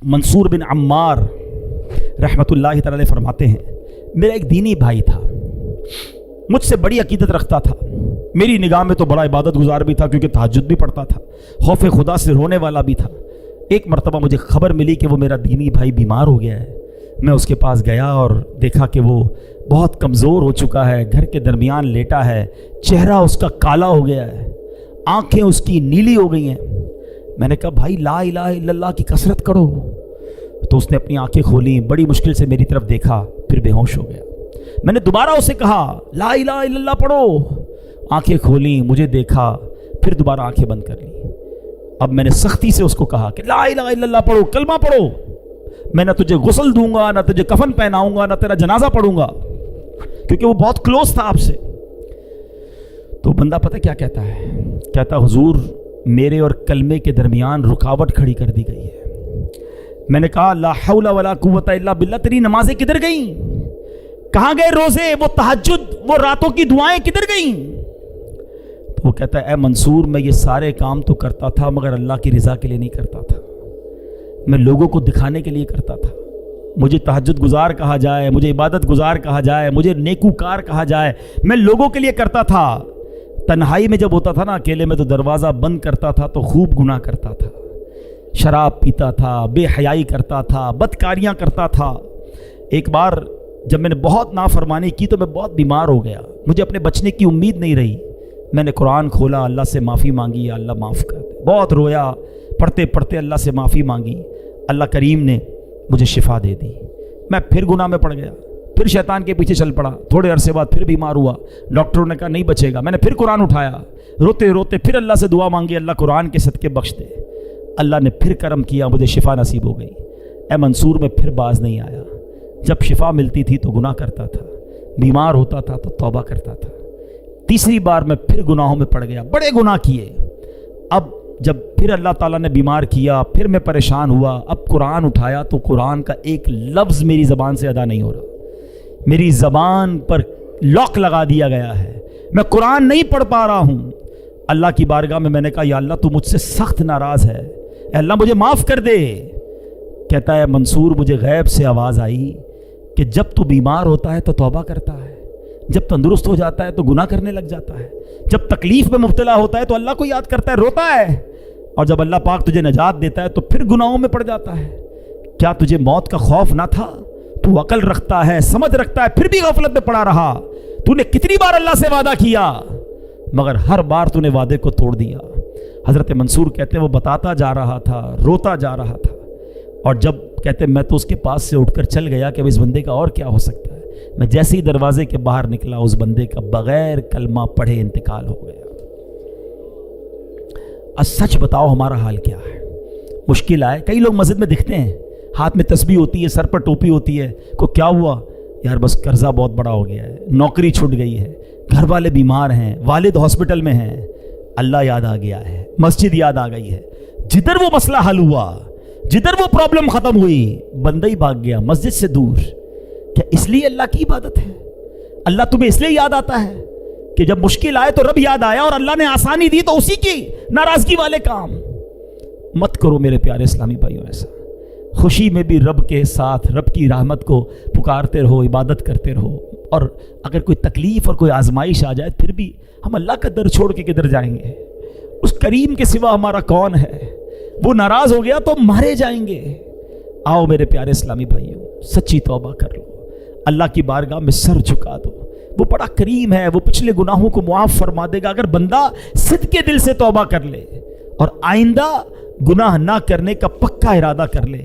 मंसूर बिन अम्मार रहमतुल्लाहि तआला अलैह फरमाते हैं, मेरा एक दीनी भाई था, मुझसे बड़ी अकीदत रखता था, मेरी निगाह में तो बड़ा इबादत गुजार भी था क्योंकि तहज्जुद भी पढ़ता था, खौफ खुदा से रोने वाला भी था। एक मरतबा मुझे खबर मिली कि वो मेरा दीनी भाई बीमार हो गया है। मैं उसके पास गया और देखा कि वो बहुत कमज़ोर हो चुका है, घर के दरमियान लेटा है, चेहरा उसका काला हो गया है, आंखें उसकी नीली हो गई हैं। मैंने कहा भाई ला इलाहा इल्लल्लाह की कसरत करो। तो उसने अपनी आंखें खोली, बड़ी मुश्किल से मेरी तरफ देखा, फिर बेहोश हो गया। मैंने दोबारा उसे कहा ला इलाहा इल्लल्लाह पढ़ो, आंखें खोली, मुझे देखा, फिर दोबारा आंखें बंद कर ली। अब मैंने सख्ती से उसको कहा कि ला इलाहा इल्लल्लाह पढ़ो, कलमा पढ़ो, मैं ना तुझे गुस्ल दूंगा, ना तुझे कफन पहनाऊंगा, ना तेरा जनाजा पढ़ूंगा, क्योंकि वो बहुत क्लोज था आपसे। तो बंदा पता क्या कहता है, कहता हुजूर मेरे और कलमे के दरमियान रुकावट खड़ी कर दी गई है। मैंने कहा ला हौला वला कुव्वता इल्ला बिल्लाह, तेरी नमाजें किधर गईं, कहाँ गए रोजे, वो तहज्जुद, वो रातों की दुआएं किधर गईं? तो वो कहता है ए मंसूर मैं ये सारे काम तो करता था मगर अल्लाह की रज़ा के लिए नहीं करता था, मैं लोगों को दिखाने के लिए करता था। मुझे तहज्जुद गुजार कहा जाए, मुझे इबादत गुजार कहा जाए, मुझे नेकूकार कहा जाए, मैं लोगों के लिए करता था। तन्हाई में जब होता था ना अकेले में, तो दरवाज़ा बंद करता था तो खूब गुनाह करता था, शराब पीता था, बेहयाई करता था, बदकारियाँ करता था। एक बार जब मैंने बहुत नाफरमानी की तो मैं बहुत बीमार हो गया, मुझे अपने बचने की उम्मीद नहीं रही। मैंने कुरान खोला, अल्लाह से माफ़ी मांगी, अल्लाह माफ़ कर दे, बहुत रोया, पढ़ते पढ़ते अल्लाह से माफ़ी मांगी, अल्लाह करीम ने मुझे शिफा दे दी। मैं फिर गुनाह में पड़ गया, फिर शैतान के पीछे चल पड़ा, थोड़े अरसे बाद फिर बीमार हुआ, डॉक्टरों ने कहा नहीं बचेगा। मैंने फिर कुरान उठाया, रोते रोते फिर अल्लाह से दुआ मांगी, अल्लाह कुरान के सदके बख्श दे। अल्लाह ने फिर करम किया, मुझे शिफा नसीब हो गई। ए मंसूर में फिर बाज नहीं आया, जब शिफा मिलती थी तो गुनाह करता था, बीमार होता था तो तौबा करता था। तीसरी बार मैं फिर गुनाहों में पड़ गया, बड़े गुनाह किए। अब जब फिर अल्लाह ताला ने बीमार किया, फिर मैं परेशान हुआ, अब कुरान उठाया तो कुरान का एक लफ्ज़ मेरी ज़बान से अदा नहीं हो रहा, मेरी ज़बान पर लॉक लगा दिया गया है, मैं कुरान नहीं पढ़ पा रहा हूँ। अल्लाह की बारगाह में मैंने कहा या अल्लाह तू मुझसे सख्त नाराज़ है, अल्लाह मुझे माफ़ कर दे। कहता है मंसूर मुझे गैब से आवाज़ आई कि जब तू बीमार होता है तो तौबा करता है, जब तंदुरुस्त हो जाता है तो गुनाह करने लग जाता है, जब तकलीफ में मुब्तला होता है तो अल्लाह को याद करता है, रोता है, और जब अल्लाह पाक तुझे नजात देता है तो फिर गुनाहों में पड़ जाता है। क्या तुझे मौत का खौफ ना था? तू अकल रखता है, समझ रखता है, फिर भी गफलत में पड़ा रहा। तूने कितनी बार अल्लाह से वादा किया मगर हर बार तूने वादे को तोड़ दिया। हज़रत मंसूर कहते हैं वो बताता जा रहा था, रोता जा रहा था, और जब कहते मैं तो उसके पास से उठकर चल गया कि अब इस बंदे का और क्या हो सकता है। मैं जैसे ही दरवाजे के बाहर निकला उस बंदे का बगैर कलमा पढ़े इंतकाल हो गया। अब सच बताओ हमारा हाल क्या है? मुश्किल आए, कई लोग मस्जिद में दिखते हैं, हाथ में तस्बीह होती है, सर पर टोपी होती है, को क्या हुआ यार बस कर्जा बहुत बड़ा हो गया है, नौकरी छूट गई है, घर वाले बीमार हैं, वालिद हॉस्पिटल में हैं, अल्लाह याद आ गया है, मस्जिद याद आ गई है। जिधर वो मसला हल हुआ, जिधर वो प्रॉब्लम खत्म हुई, बंदा ही भाग गया मस्जिद से दूर। क्या इसलिए अल्लाह की इबादत है? अल्लाह तुम्हें इसलिए याद आता है कि जब मुश्किल आए तो रब याद आया, और अल्लाह ने आसानी दी तो उसी की नाराजगी वाले काम मत करो मेरे प्यारे इस्लामी भाइयों। ऐसा खुशी में भी रब के साथ रब की रहमत को पुकारते रहो, इबादत करते रहो, और अगर कोई तकलीफ और कोई आजमाइश आ जाए फिर भी हम अल्लाह का दर छोड़ के किधर जाएंगे? उस करीम के सिवा हमारा कौन है? वो नाराज हो गया तो मारे जाएंगे। आओ मेरे प्यारे इस्लामी भाइयों, सच्ची तौबा कर लो, अल्लाह की बारगाह में सर झुका दो, वो बड़ा करीम है, वो पिछले गुनाहों को मुआफ फरमा देगा अगर बंदा सिद्के दिल से तौबा कर ले और आइंदा गुनाह ना करने का पक्का इरादा कर ले।